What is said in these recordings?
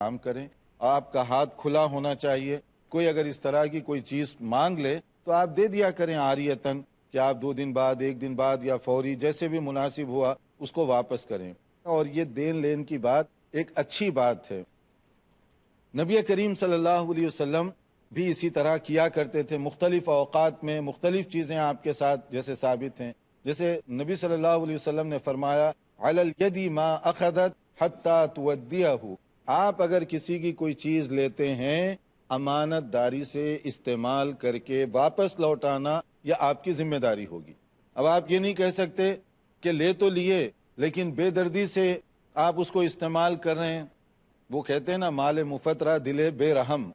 کام کریں. آپ کا ہاتھ کھلا ہونا چاہیے. کوئی اگر اس طرح کی کوئی چیز مانگ لے تو آپ دے دیا کریں عاریتاً، کہ آپ 2 دن بعد، 1 دن بعد یا فوری جیسے بھی مناسب ہوا اس کو واپس کریں. اور یہ دین لین کی بات ایک اچھی بات ہے. نبی کریم صلی اللہ علیہ وسلم بھی اسی طرح کیا کرتے تھے. مختلف اوقات میں مختلف چیزیں آپ کے ساتھ جیسے ثابت ہیں. جیسے نبی صلی اللہ علیہ وسلم نے فرمایا علی الید ما اخذت حتی تودیہ. آپ اگر کسی کی کوئی چیز لیتے ہیں، امانت داری سے استعمال کر کے واپس لوٹانا یہ آپ کی ذمہ داری ہوگی. اب آپ یہ نہیں کہہ سکتے کہ لے تو لیے لیکن بے دردی سے آپ اس کو استعمال کر رہے ہیں. وہ کہتے ہیں نا مال مفترہ دل بے رحم،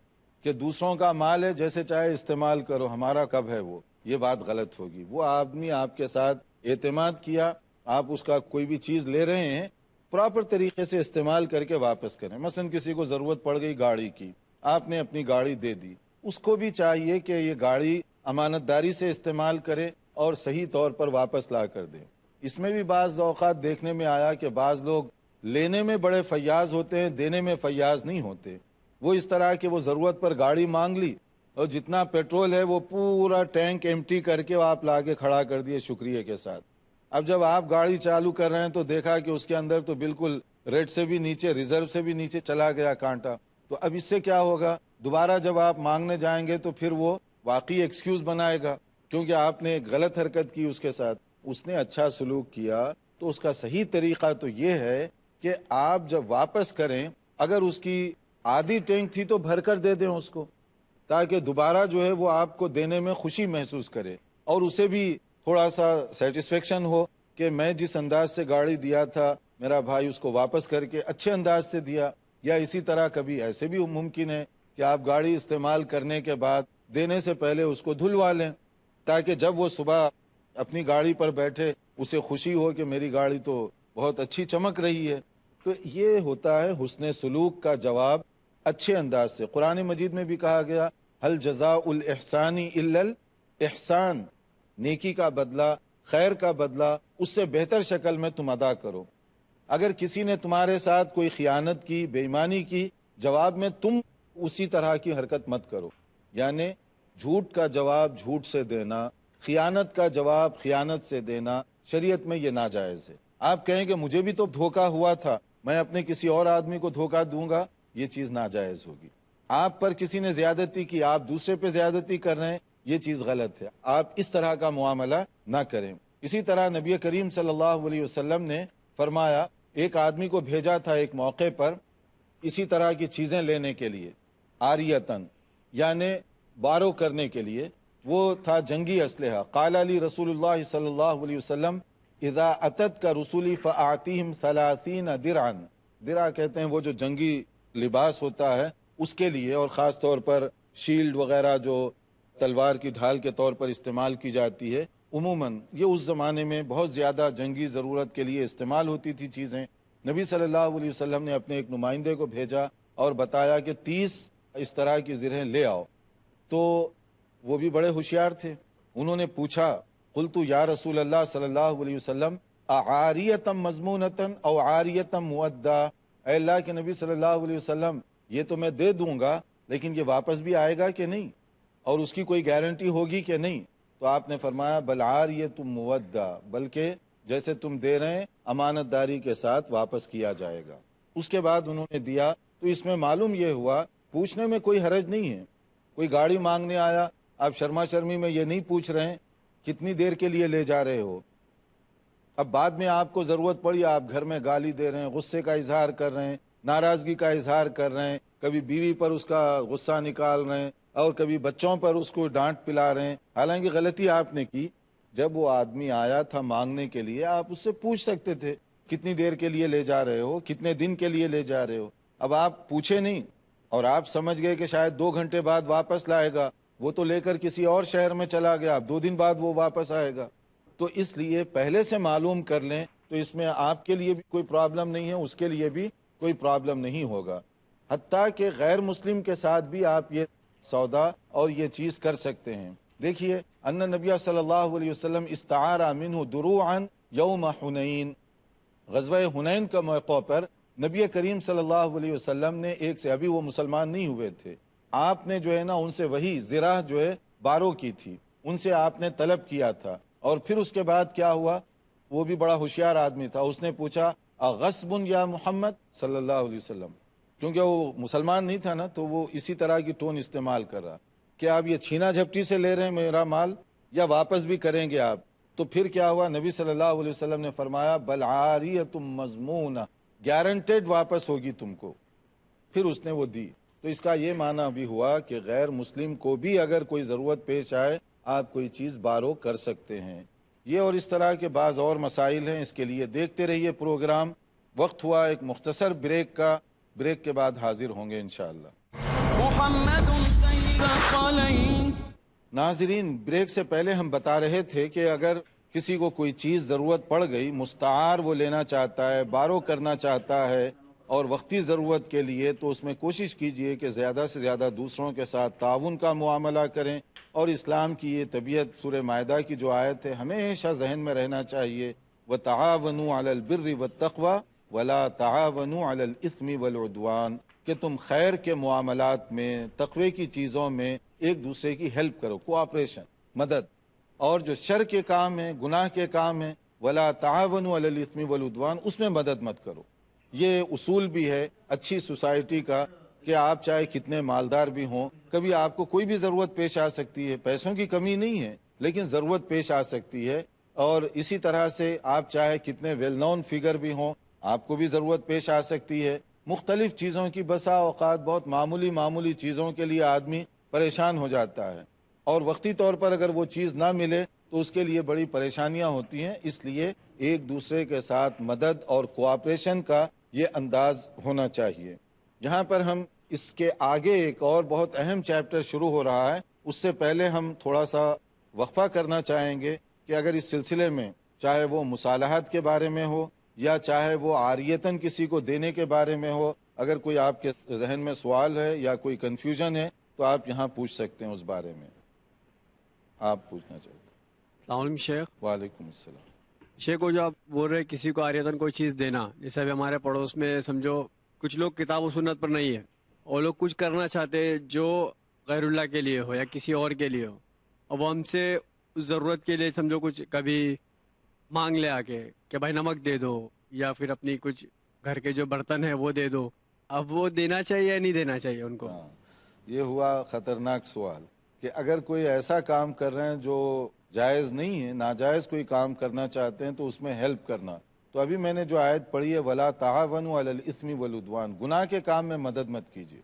کہ دوسروں کا مال ہے جیسے چاہے استعمال کرو، ہمارا کب ہے وہ. یہ بات غلط ہوگی. وہ آدمی آپ کے ساتھ اعتماد کیا، آپ اس کا کوئی بھی چیز لے رہے ہیں، پراپر طریقے سے استعمال کر کے واپس کریں. مثلا کسی کو ضرورت پڑ گئی گاڑی کی، آپ نے اپنی گاڑی دے دی، اس کو بھی چاہیے کہ یہ گاڑی امانت داری سے استعمال کرے اور صحیح طور پر واپس لا کر دے. اس میں بھی بعض اوقات دیکھنے میں آیا کہ بعض لوگ لینے میں بڑے فیاض ہوتے ہیں، دینے میں فیاض نہیں ہوتے. وہ اس طرح کہ وہ ضرورت پر گاڑی مانگ لی اور جتنا پیٹرول ہے وہ پورا ٹینک ایمٹی کر کے آپ لا کے کھڑا کر دیے شکریہ کے ساتھ. اب جب آپ گاڑی چالو کر رہے ہیں تو دیکھا کہ اس کے اندر تو بالکل ریٹ سے بھی نیچے، ریزرو سے بھی نیچے چلا گیا کانٹا. تو اب اس سے کیا ہوگا؟ دوبارہ جب آپ مانگنے جائیں گے تو پھر وہ واقعی ایکسکیوز بنائے گا، کیونکہ آپ نے ایک غلط حرکت کی اس کے ساتھ. اس نے اچھا سلوک کیا تو اس کا صحیح طریقہ تو یہ ہے کہ آپ جب واپس کریں، اگر اس کی آدھی ٹینک تھی تو بھر کر دے دیں اس کو، تاکہ دوبارہ جو ہے وہ آپ کو دینے میں خوشی محسوس کرے اور اسے بھی تھوڑا سا سیٹسفیکشن ہو کہ میں جس انداز سے گاڑی دیا تھا میرا بھائی اس کو واپس کر کے اچھے انداز سے دیا. یا اسی طرح کبھی ایسے بھی ممکن ہے کہ آپ گاڑی استعمال کرنے کے بعد دینے سے پہلے اس کو دھلوا لیں، تاکہ جب وہ صبح اپنی گاڑی پر بیٹھے اسے خوشی ہو کہ میری گاڑی تو بہت اچھی چمک رہی ہے. تو یہ ہوتا ہے حسن سلوک کا جواب اچھے انداز سے. قرآن مجید میں بھی کہا گیا هل جزاء الاحسان الا الاحسان، نیکی کا بدلہ، خیر کا بدلہ اس سے بہتر شکل میں تم ادا کرو. اگر کسی نے تمہارے ساتھ کوئی خیانت کی، بے ایمانی کی، جواب میں تم اسی طرح کی حرکت مت کرو. یعنی جھوٹ کا جواب جھوٹ سے دینا، خیانت کا جواب خیانت سے دینا شریعت میں یہ ناجائز ہے. آپ کہیں کہ مجھے بھی تو دھوکہ ہوا تھا، میں اپنے کسی اور آدمی کو دھوکہ دوں گا، یہ چیز ناجائز ہوگی. آپ پر کسی نے زیادتی کی، آپ دوسرے پہ زیادتی کر رہے ہیں، یہ چیز غلط ہے. آپ اس طرح کا معاملہ نہ کریں. اسی طرح نبی کریم صلی اللہ علیہ وسلم نے فرمایا، ایک آدمی کو بھیجا تھا ایک موقع پر اسی طرح کی چیزیں لینے کے لیے، عاریتاً یعنی بارو کرنے کے لیے. وہ تھا جنگی اسلحہ. قال علی رسول اللہ صلی اللہ علیہ وسلم اذا اتت کا رسولی فاعطیہم 30 درعا. درع کہتے ہیں وہ جو جنگی لباس ہوتا ہے اس کے لیے، اور خاص طور پر شیلڈ وغیرہ جو تلوار کی ڈھال کے طور پر استعمال کی جاتی ہے. عموماً یہ اس زمانے میں بہت زیادہ جنگی ضرورت کے لیے استعمال ہوتی تھی چیزیں. نبی صلی اللہ علیہ وسلم نے اپنے ایک نمائندے کو بھیجا اور بتایا کہ 30 اس طرح کی زرہیں لے آؤ. تو وہ بھی بڑے ہوشیار تھے. انہوں نے پوچھا، قلت یا رسول اللہ صلی اللہ علیہ وسلم اعاریتم مضمونتن او عاریتم مودع. اے اللہ کے نبی صلی اللہ علیہ وسلم، یہ تو میں دے دوں گا لیکن یہ واپس بھی آئے گا کہ نہیں، اور اس کی کوئی گارنٹی ہوگی کہ نہیں؟ تو آپ نے فرمایا بل عاریتم مودع، بلکہ جیسے تم دے رہے ہیں امانت داری کے ساتھ واپس کیا جائے گا. اس کے بعد انہوں نے دیا. تو اس میں معلوم یہ ہوا، پوچھنے میں کوئی حرج نہیں ہے. کوئی گاڑی مانگنے آیا، آپ شرما شرمی میں یہ نہیں پوچھ رہے ہیں کتنی دیر کے لیے لے جا رہے ہو. اب بعد میں آپ کو ضرورت پڑی، آپ گھر میں گالی دے رہے ہیں، غصے کا اظہار کر رہے ہیں، ناراضگی کا اظہار کر رہے ہیں، کبھی بیوی پر اس کا غصہ نکال رہے ہیں اور کبھی بچوں پر اس کو ڈانٹ پلا رہے ہیں. حالانکہ غلطی آپ نے کی. جب وہ آدمی آیا تھا مانگنے کے لیے آپ اس سے پوچھ سکتے تھے کتنی دیر کے لیے لے جا رہے ہو، کتنے دن کے لیے لے جا رہے ہو. اب آپ پوچھے نہیں اور آپ سمجھ گئے کہ شاید 2 گھنٹے بعد واپس لائے گا. وہ تو لے کر کسی اور شہر میں چلا گیا، اب 2 دن بعد وہ واپس آئے گا. تو اس لیے پہلے سے معلوم کر لیں تو اس میں آپ کے لیے بھی کوئی پرابلم نہیں ہے، اس کے لیے بھی کوئی پرابلم نہیں ہوگا. حتیٰ کہ غیر مسلم کے ساتھ بھی آپ یہ سودا اور یہ چیز کر سکتے ہیں. دیکھیے ان نبی صلی اللہ علیہ وسلم استعار منہ دروعا یوم حنین. غزوہ حنین کا موقع پر نبی کریم صلی اللہ علیہ وسلم نے ایک سے، ابھی وہ مسلمان نہیں ہوئے تھے، آپ نے جو ہے نا ان سے وہی زرہ جو ہے بارو کی تھی، ان سے آپ نے طلب کیا تھا. اور پھر اس کے بعد کیا ہوا، وہ بھی بڑا ہوشیار آدمی تھا، اس نے پوچھا اغصب یا محمد صلی اللہ علیہ وسلم، کیونکہ وہ مسلمان نہیں تھا نا، تو وہ اسی طرح کی ٹون استعمال کر رہا کہ آپ یہ چھینا جھپٹی سے لے رہے ہیں میرا مال یا واپس بھی کریں گے آپ. تو پھر کیا ہوا، نبی صلی اللہ علیہ وسلم نے فرمایا بل عاریۃ مضمونہ، گارنٹیڈ واپس ہوگی تم کو. پھر اس نے وہ دی. تو اس کا یہ معنی بھی ہوا کہ غیر مسلم کو بھی اگر کوئی ضرورت پیش آئے آپ کوئی چیز بارو کر سکتے ہیں. یہ اور اس طرح کے بعض اور مسائل ہیں، اس کے لیے دیکھتے رہیے پروگرام. وقت ہوا ایک مختصر بریک کا، بریک کے بعد حاضر ہوں گے انشاءاللہ. ناظرین، بریک سے پہلے ہم بتا رہے تھے کہ اگر کسی کو کوئی چیز ضرورت پڑ گئی، مستعار وہ لینا چاہتا ہے، بارو کرنا چاہتا ہے اور وقتی ضرورت کے لیے، تو اس میں کوشش کیجئے کہ زیادہ سے زیادہ دوسروں کے ساتھ تعاون کا معاملہ کریں. اور اسلام کی یہ طبیعت، سورہ مائدہ کی جو آیت ہے، ہمیشہ ذہن میں رہنا چاہیے، وَتَعَاوَنُوا عَلَى الْبِرِّ وَالتَّقْوَى وَلَا تَعَاوَنُوا عَلَى الْإِثْمِ وَالْعُدْوَانِ، کہ تم خیر کے معاملات میں، تقوی کی چیزوں میں ایک دوسرے کی ہیلپ کرو، کوآپریشن، مدد. اور جو شر کے کام ہیں، گناہ کے کام ہیں، وَلَا تَعَاوَنُوا عَلَى الْإِثْمِ وَالْعُدْوَانِ، اس میں مدد مت کرو. یہ اصول بھی ہے اچھی سوسائٹی کا کہ آپ چاہے کتنے مالدار بھی ہوں، کبھی آپ کو کوئی بھی ضرورت پیش آ سکتی ہے. پیسوں کی کمی نہیں ہے لیکن ضرورت پیش آ سکتی ہے. اور اسی طرح سے آپ چاہے کتنے ویل نون فگر بھی ہوں، آپ کو بھی ضرورت پیش آ سکتی ہے. مختلف چیزوں کی، بسا اوقات بہت معمولی چیزوں کے لیے آدمی پریشان ہو جاتا ہے، اور وقتی طور پر اگر وہ چیز نہ ملے تو اس کے لیے بڑی پریشانیاں ہوتی ہیں. اس لیے ایک دوسرے کے ساتھ مدد اور کوآپریشن کا یہ انداز ہونا چاہیے. جہاں پر ہم اس کے آگے ایک اور بہت اہم چیپٹر شروع ہو رہا ہے، اس سے پہلے ہم تھوڑا سا وقفہ کرنا چاہیں گے کہ اگر اس سلسلے میں، چاہے وہ مصالحات کے بارے میں ہو یا چاہے وہ عاریتاً کسی کو دینے کے بارے میں ہو، اگر کوئی آپ کے ذہن میں سوال ہے یا کوئی کنفیوژن ہے تو آپ یہاں پوچھ سکتے ہیں اس بارے میں. آپ پوچھنا چاہتے ہیں؟ السلام علیکم شیخ. وعلیکم السلام. شیخ، وہ جو آپ بول رہے کسی کو عاریتاً کوئی چیز دینا، جیسے ابھی ہمارے پڑوس میں سمجھو کچھ لوگ کتاب و سنت پر نہیں ہے، اور لوگ کچھ کرنا چاہتے جو غیر اللہ کے لیے ہو یا کسی اور کے لیے ہو، اور وہ ہم سے اس ضرورت کے لیے سمجھو کچھ کبھی مانگ لے آ کے کہ بھائی نمک دے دو، یا پھر اپنی کچھ گھر کے جو برتن ہے وہ دے دو. اب وہ دینا چاہیے یا نہیں دینا چاہیے ان کو؟ ہاں، یہ ہوا خطرناک سوال کہ اگر کوئی ایسا کام کر رہے ہیں جو جائز نہیں ہے، ناجائز کوئی کام کرنا چاہتے ہیں تو اس میں ہیلپ کرنا. تو ابھی میں نے جو آیت پڑھی ہے وَلَا تَعَاوَنُوا عَلَى الْإِثْمِ وَالْعُدْوَانِ، گناہ کے کام میں مدد مت کیجیے.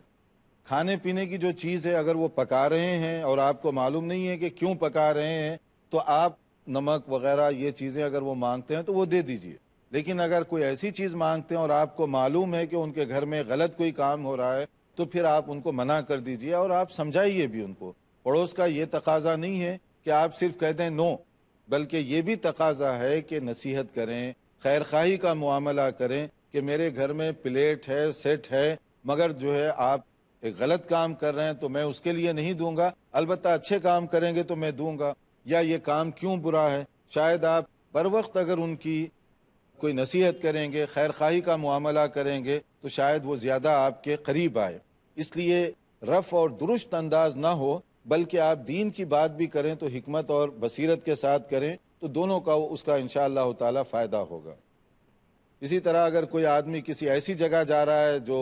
کھانے پینے کی جو چیز ہے اگر وہ پکا رہے ہیں اور آپ کو معلوم نہیں ہے کہ کیوں پکا رہے ہیں، تو آپ نمک وغیرہ یہ چیزیں اگر وہ مانگتے ہیں تو وہ دے دیجیے. لیکن اگر کوئی ایسی چیز مانگتے ہیں اور آپ کو معلوم ہے کہ ان کے گھر میں غلط کوئی کام ہو رہا ہے، تو پھر آپ ان کو منع کر دیجیے اور آپ سمجھائیے بھی ان کو. پڑوس کا یہ تقاضا نہیں ہے کہ آپ صرف کہہ دیں نو، بلکہ یہ بھی تقاضا ہے کہ نصیحت کریں، خیر خواہی کا معاملہ کریں کہ میرے گھر میں پلیٹ ہے، سیٹ ہے، مگر جو ہے آپ ایک غلط کام کر رہے ہیں تو میں اس کے لیے نہیں دوں گا، البتہ اچھے کام کریں گے تو میں دوں گا. یا یہ کام کیوں برا ہے، شاید آپ بر وقت اگر ان کی کوئی نصیحت کریں گے، خیر خواہی کا معاملہ کریں گے تو شاید وہ زیادہ آپ کے قریب آئے. اس لیے رف اور درست انداز نہ ہو، بلکہ آپ دین کی بات بھی کریں تو حکمت اور بصیرت کے ساتھ کریں، تو دونوں کا اس کا انشاءاللہ تعالی فائدہ ہوگا. اسی طرح اگر کوئی آدمی کسی ایسی جگہ جا رہا ہے جو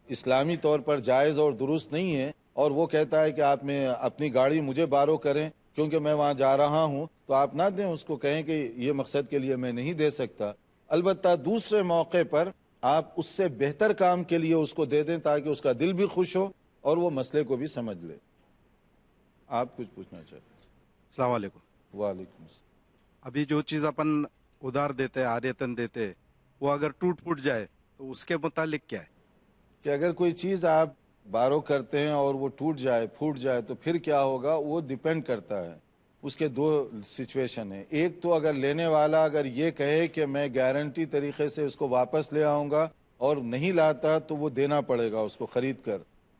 اسلامی طور پر جائز اور درست نہیں ہے، اور وہ کہتا ہے کہ آپ میں اپنی گاڑی مجھے بارو کریں کیونکہ میں وہاں جا رہا ہوں، تو آپ نہ دیں، اس کو کہیں کہ یہ مقصد کے لیے میں نہیں دے سکتا. البتہ دوسرے موقع پر آپ اس سے بہتر کام کے لیے اس کو دے دیں تاکہ اس کا دل بھی خوش ہو اور وہ مسئلے کو بھی سمجھ لے. آپ کچھ پوچھنا چاہتے ہیں؟ السلام علیکم. وعلیکم السلام. ابھی جو چیز اپن ادھار دیتے عاریتاً دیتے، وہ اگر ٹوٹ پھوٹ جائے تو اس کے متعلق کیا ہے؟ کہ اگر کوئی چیز آپ بارو کرتے ہیں اور وہ ٹوٹ جائے، پھوٹ جائے، تو پھر کیا ہوگا، وہ ڈیپینڈ کرتا ہے. اس کے دو سچویشن ہیں. ایک تو اگر لینے والا اگر یہ کہے کہ میں گارنٹی طریقے سے اس کو واپس لے آؤں گا اور نہیں لاتا تو وہ دینا پڑے گا اس کو خرید کر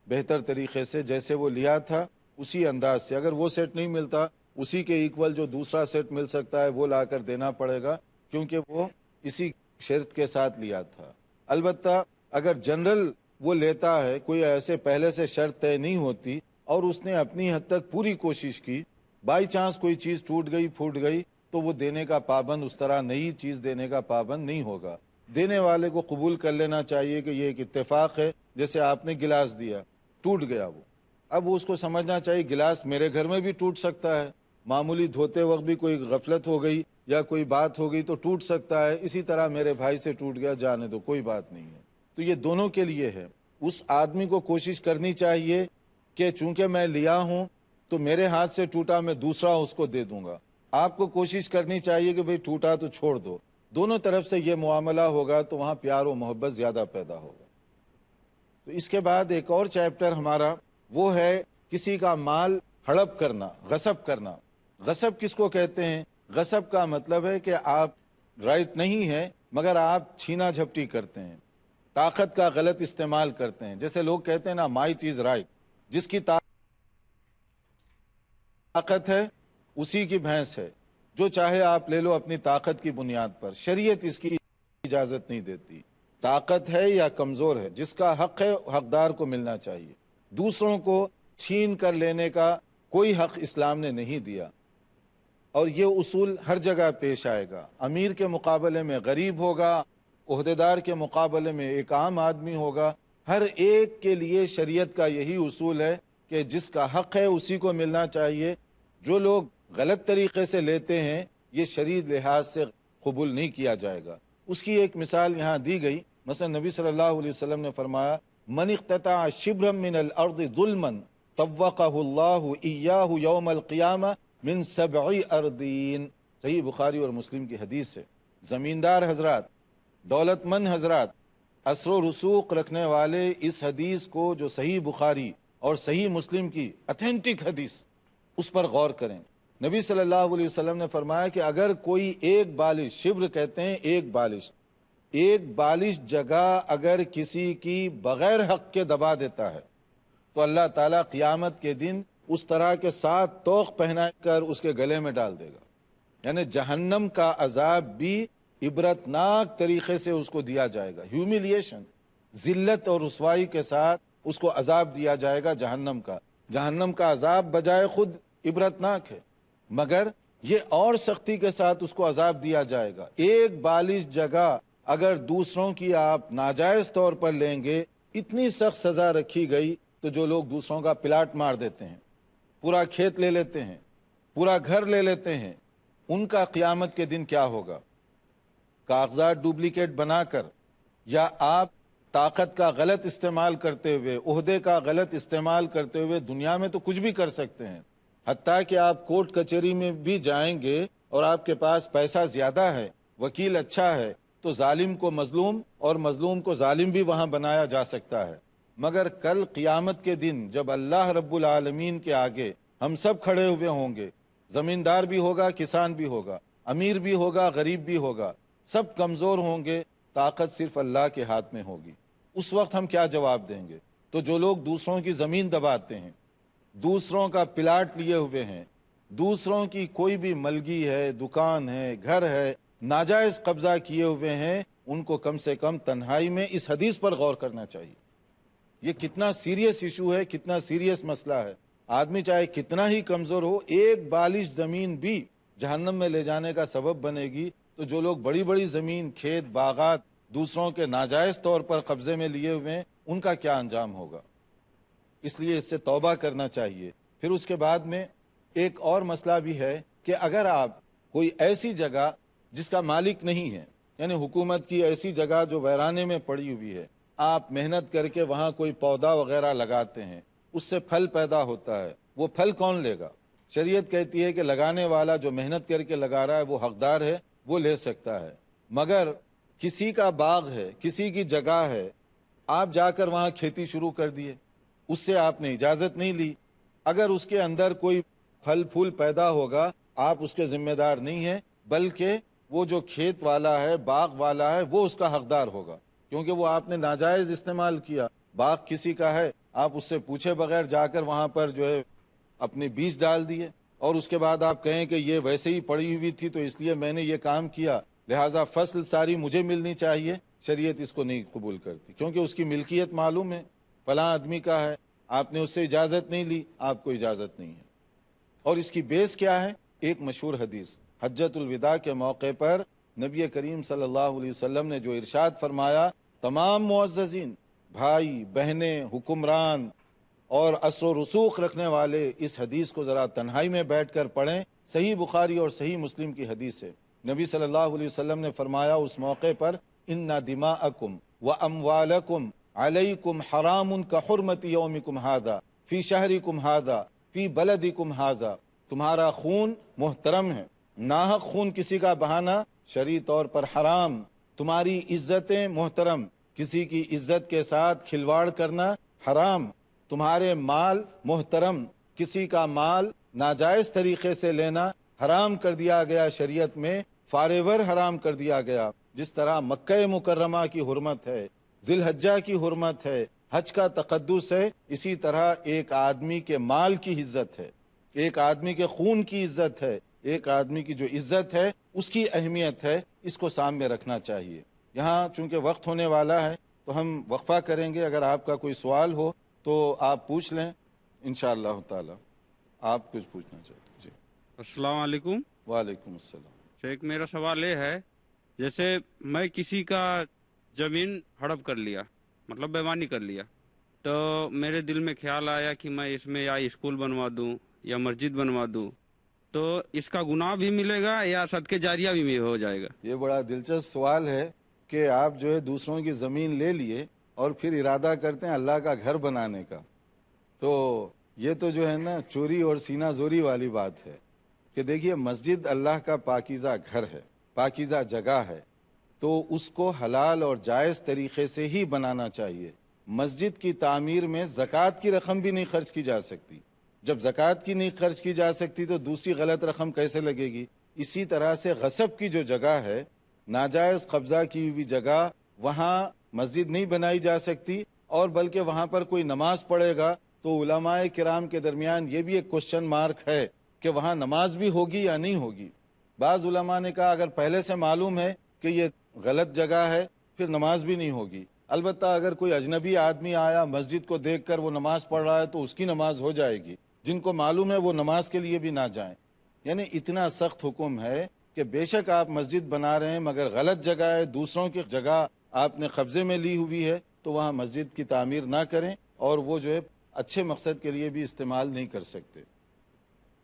بہتر طریقے سے، جیسے وہ لیا تھا اسی انداز سے. اگر وہ سیٹ نہیں ملتا، اسی کے ایکول جو دوسرا سیٹ مل سکتا ہے وہ لا کر دینا پڑے گا، کیونکہ وہ اسی شرط کے ساتھ لیا تھا. البتہ اگر جنرل وہ لیتا ہے، کوئی ایسے پہلے سے شرط طے نہیں ہوتی اور اس نے اپنی حد تک پوری کوشش کی، بائی چانس کوئی چیز ٹوٹ گئی پھوٹ گئی تو وہ دینے کا پابند، اس طرح نئی چیز دینے کا پابند نہیں ہوگا۔ دینے والے کو قبول کر لینا چاہیے کہ یہ ایک اتفاق ہے، جیسے آپ نے گلاس دیا، ٹوٹ گیا وہ، اب اس کو سمجھنا چاہیے گلاس میرے گھر میں بھی ٹوٹ سکتا ہے، معمولی دھوتے وقت بھی کوئی غفلت ہو گئی یا کوئی بات ہو گئی تو ٹوٹ سکتا ہے، اسی طرح میرے بھائی سے ٹوٹ گیا، جانے دو، کوئی بات نہیں ہے۔ تو یہ دونوں کے لیے ہے۔ اس آدمی کو کوشش کرنی چاہیے کہ چونکہ میں لیا ہوں تو میرے ہاتھ سے ٹوٹا، میں دوسرا اس کو دے دوں گا۔ آپ کو کوشش کرنی چاہیے کہ بھئی ٹوٹا تو چھوڑ دو، دونوں طرف سے یہ معاملہ ہوگا تو وہاں پیار و محبت زیادہ پیدا ہوگا۔ تو اس کے بعد ایک اور چیپٹر ہمارا وہ ہے کسی کا مال ہڑپ کرنا، غصب کرنا۔ غصب کس کو کہتے ہیں؟ غصب کا مطلب ہے کہ آپ رائٹ نہیں ہے مگر آپ چھینا جھپٹی کرتے ہیں، طاقت کا غلط استعمال کرتے ہیں۔ جیسے لوگ کہتے ہیں نا مائٹ از رائٹ، جس کی طاقت ہے اسی کی بھینس ہے، جو چاہے آپ لے لو اپنی طاقت کی بنیاد پر، شریعت اس کی اجازت نہیں دیتی۔ طاقت ہے یا کمزور ہے، جس کا حق ہے حقدار کو ملنا چاہیے، دوسروں کو چھین کر لینے کا کوئی حق اسلام نے نہیں دیا۔ اور یہ اصول ہر جگہ پیش آئے گا، امیر کے مقابلے میں غریب ہوگا، عہدیدار کے مقابلے میں ایک عام آدمی ہوگا، ہر ایک کے لیے شریعت کا یہی اصول ہے کہ جس کا حق ہے اسی کو ملنا چاہیے۔ جو لوگ غلط طریقے سے لیتے ہیں یہ شرعی لحاظ سے قبول نہیں کیا جائے گا۔ اس کی ایک مثال یہاں دی گئی، مثلا نبی صلی اللہ علیہ وسلم نے فرمایا من اقتطع شبرا من الارض ظلما طوقہ اللہ ایاہ یوم القیامہ من 7 اردین، صحیح بخاری اور مسلم کی حدیث ہے۔ زمیندار حضرات، دولت مند حضرات، اثر و رسوخ رکھنے والے اس حدیث کو جو صحیح بخاری اور صحیح مسلم کی اتھینٹک حدیث، اس پر غور کریں۔ نبی صلی اللہ علیہ وسلم نے فرمایا کہ اگر کوئی ایک بالش، شبر کہتے ہیں ایک بالش جگہ اگر کسی کی بغیر حق کے دبا دیتا ہے تو اللہ تعالیٰ قیامت کے دن اس طرح کے 7 طوق پہنا کر اس کے گلے میں ڈال دے گا۔ یعنی جہنم کا عذاب بھی عبرتناک طریقے سے اس کو دیا جائے گا، ہیومیلیشن، ذلت اور رسوائی کے ساتھ اس کو عذاب دیا جائے گا جہنم کا۔ جہنم کا عذاب بجائے خود عبرتناک ہے، مگر یہ اور سختی کے ساتھ اس کو عذاب دیا جائے گا۔ ایک بالش جگہ اگر دوسروں کی آپ ناجائز طور پر لیں گے، اتنی سخت سزا رکھی گئی تو جو لوگ دوسروں کا پلاٹ مار دیتے ہیں، پورا کھیت لے لیتے ہیں، پورا گھر لے لیتے ہیں، ان کا قیامت کے دن کیا ہوگا؟ کاغذات ڈپلیکیٹ بنا کر یا آپ طاقت کا غلط استعمال کرتے ہوئے، عہدے کا غلط استعمال کرتے ہوئے دنیا میں تو کچھ بھی کر سکتے ہیں، حتیٰ کہ آپ کورٹ کچہری میں بھی جائیں گے اور آپ کے پاس پیسہ زیادہ ہے، وکیل اچھا ہے، تو ظالم کو مظلوم اور مظلوم کو ظالم بھی وہاں بنایا جا سکتا ہے۔ مگر کل قیامت کے دن جب اللہ رب العالمین کے آگے ہم سب کھڑے ہوئے ہوں گے، زمیندار بھی ہوگا، کسان بھی ہوگا، امیر بھی ہوگا، غریب بھی ہوگا، سب کمزور ہوں گے، طاقت صرف اللہ کے ہاتھ میں ہوگی۔ اس وقت ہم کیا جواب دیں گے؟ تو جو لوگ دوسروں کی زمین دباتے ہیں، دوسروں کا پلاٹ لیے ہوئے ہیں، دوسروں کی کوئی بھی ملگی ہے، دکان ہے، گھر ہے، ناجائز قبضہ کیے ہوئے ہیں، ان کو کم سے کم تنہائی میں اس حدیث پر غور کرنا چاہیے۔ یہ کتنا سیریس ایشو ہے، کتنا سیریس مسئلہ ہے۔ آدمی چاہے کتنا ہی کمزور ہو، ایک بالش زمین بھی جہنم میں لے جانے کا سبب بنے گی، تو جو لوگ بڑی بڑی زمین، کھیت، باغات دوسروں کے ناجائز طور پر قبضے میں لیے ہوئے ہیں، ان کا کیا انجام ہوگا؟ اس لیے اس سے توبہ کرنا چاہیے۔ پھر اس کے بعد میں ایک اور مسئلہ بھی ہے کہ اگر آپ کوئی ایسی جگہ جس کا مالک نہیں ہے، یعنی حکومت کی ایسی جگہ جو ویرانے میں پڑی ہوئی ہے، آپ محنت کر کے وہاں کوئی پودا وغیرہ لگاتے ہیں، اس سے پھل پیدا ہوتا ہے، وہ پھل کون لے گا؟ شریعت کہتی ہے کہ لگانے والا جو محنت کر کے لگا رہا ہے وہ حقدار ہے، وہ لے سکتا ہے۔ مگر کسی کا باغ ہے، کسی کی جگہ ہے، آپ جا کر وہاں کھیتی شروع کر دیے، اس سے آپ نے اجازت نہیں لی، اگر اس کے اندر کوئی پھل پھول پیدا ہوگا آپ اس کے ذمہ دار نہیں ہیں، بلکہ وہ جو کھیت والا ہے، باغ والا ہے، وہ اس کا حقدار ہوگا، کیونکہ وہ آپ نے ناجائز استعمال کیا۔ باغ کسی کا ہے، آپ اس سے پوچھے بغیر جا کر وہاں پر جو ہے اپنے بیج ڈال دیے، اور اس کے بعد آپ کہیں کہ یہ ویسے ہی پڑی ہوئی تھی تو اس لیے میں نے یہ کام کیا، لہٰذا فصل ساری مجھے ملنی چاہیے، شریعت اس کو نہیں قبول کرتی، کیونکہ اس کی ملکیت معلوم ہے، فلاں آدمی کا ہے، آپ نے اس سے اجازت نہیں لی، آپ کو اجازت نہیں ہے۔ اور اس کی بیس کیا ہے؟ ایک مشہور حدیث حجۃ الوداع کے موقع پر نبی کریم صلی اللہ علیہ وسلم نے جو ارشاد فرمایا، تمام معززین، بھائی بہنیں، حکمران اور اثر و رسوخ رکھنے والے اس حدیث کو ذرا تنہائی میں بیٹھ کر پڑھیں۔ صحیح بخاری اور صحیح مسلم کی حدیث ہے، نبی صلی اللہ علیہ وسلم نے فرمایا اس موقع پر، ان دماءکم واموالکم علیکم حرام کحرمت یومکم ھذا فی شہرکم ھذا فی بلدکم ھذا، تمہارا خون محترم ہے، ناحق خون کسی کا بہانا شرعی طور پر حرام، تمہاری عزتیں محترم، کسی کی عزت کے ساتھ کھلواڑ کرنا حرام، تمہارے مال محترم، کسی کا مال ناجائز طریقے سے لینا حرام کر دیا گیا، شریعت میں فارور حرام کر دیا گیا۔ جس طرح مکہ مکرمہ کی حرمت ہے، ذی الحجہ کی حرمت ہے، حج کا تقدس ہے، اسی طرح ایک آدمی کے مال کی عزت ہے، ایک آدمی کے خون کی عزت ہے، ایک آدمی کی جو عزت ہے اس کی اہمیت ہے، اس کو سامنے رکھنا چاہیے۔ یہاں چونکہ وقت ہونے والا ہے تو ہم وقفہ کریں گے، اگر آپ کا کوئی سوال ہو تو آپ پوچھ لیں انشاءاللہ تعالی۔ آپ کچھ پوچھنا چاہتے ہیں؟ جی السلام علیکم وعلیکم السلام۔ شیخ، میرا سوال یہ ہے، جیسے میں کسی کا زمین ہڑپ کر لیا، مطلب بےمانی کر لیا، تو میرے دل میں خیال آیا کہ میں اس میں یا اسکول بنوا دوں یا مسجد بنوا دوں، تو اس کا گناہ بھی ملے گا یا صدقے جاریہ بھی ہو جائے گا؟ یہ بڑا دلچسپ سوال ہے کہ آپ جو ہے دوسروں کی زمین لے لیے اور پھر ارادہ کرتے ہیں اللہ کا گھر بنانے کا، تو یہ تو جو ہے نا چوری اور سینہ زوری والی بات ہے کہ دیکھیے مسجد اللہ کا پاکیزہ گھر ہے، پاکیزہ جگہ ہے، تو اس کو حلال اور جائز طریقے سے ہی بنانا چاہیے۔ مسجد کی تعمیر میں زکوٰۃ کی رقم بھی نہیں خرچ کی جا سکتی، جب زکوٰۃ کی نہیں خرچ کی جا سکتی تو دوسری غلط رقم کیسے لگے گی؟ اسی طرح سے غصب کی جو جگہ ہے، ناجائز قبضہ کی ہوئی جگہ، وہاں مسجد نہیں بنائی جا سکتی، اور بلکہ وہاں پر کوئی نماز پڑھے گا تو علماء کرام کے درمیان یہ بھی ایک کوشچن مارک ہے کہ وہاں نماز بھی ہوگی یا نہیں ہوگی۔ بعض علماء نے کہا اگر پہلے سے معلوم ہے کہ یہ غلط جگہ ہے پھر نماز بھی نہیں ہوگی، البتہ اگر کوئی اجنبی آدمی آیا مسجد کو دیکھ کر وہ نماز پڑھ رہا ہے تو اس کی نماز ہو جائے گی، جن کو معلوم ہے وہ نماز کے لیے بھی نہ جائیں۔ یعنی اتنا سخت حکم ہے کہ بے شک آپ مسجد بنا رہے ہیں مگر غلط جگہ ہے، دوسروں کی جگہ آپ نے قبضے میں لی ہوئی ہے، تو وہاں مسجد کی تعمیر نہ کریں، اور وہ جو ہے اچھے مقصد کے لیے بھی استعمال نہیں کر سکتے۔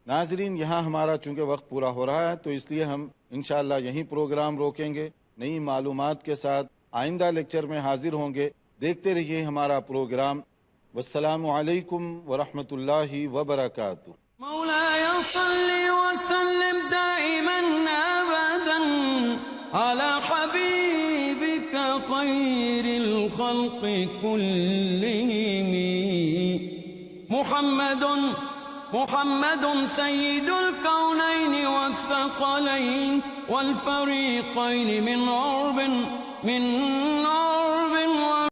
ناظرین، یہاں ہمارا چونکہ وقت پورا ہو رہا ہے تو اس لیے ہم انشاءاللہ یہیں پروگرام روکیں گے، نئی معلومات کے ساتھ آئندہ لیکچر میں حاضر ہوں گے۔ دیکھتے رہیے ہمارا پروگرام۔ والسلام علیکم ورحمۃ اللہ وبرکاتہ۔ مولاي صل وسلم دائما ابدا على حبيبك خير الخلق كلهم محمد سيد الكونين والثقلين والفريقين من عرب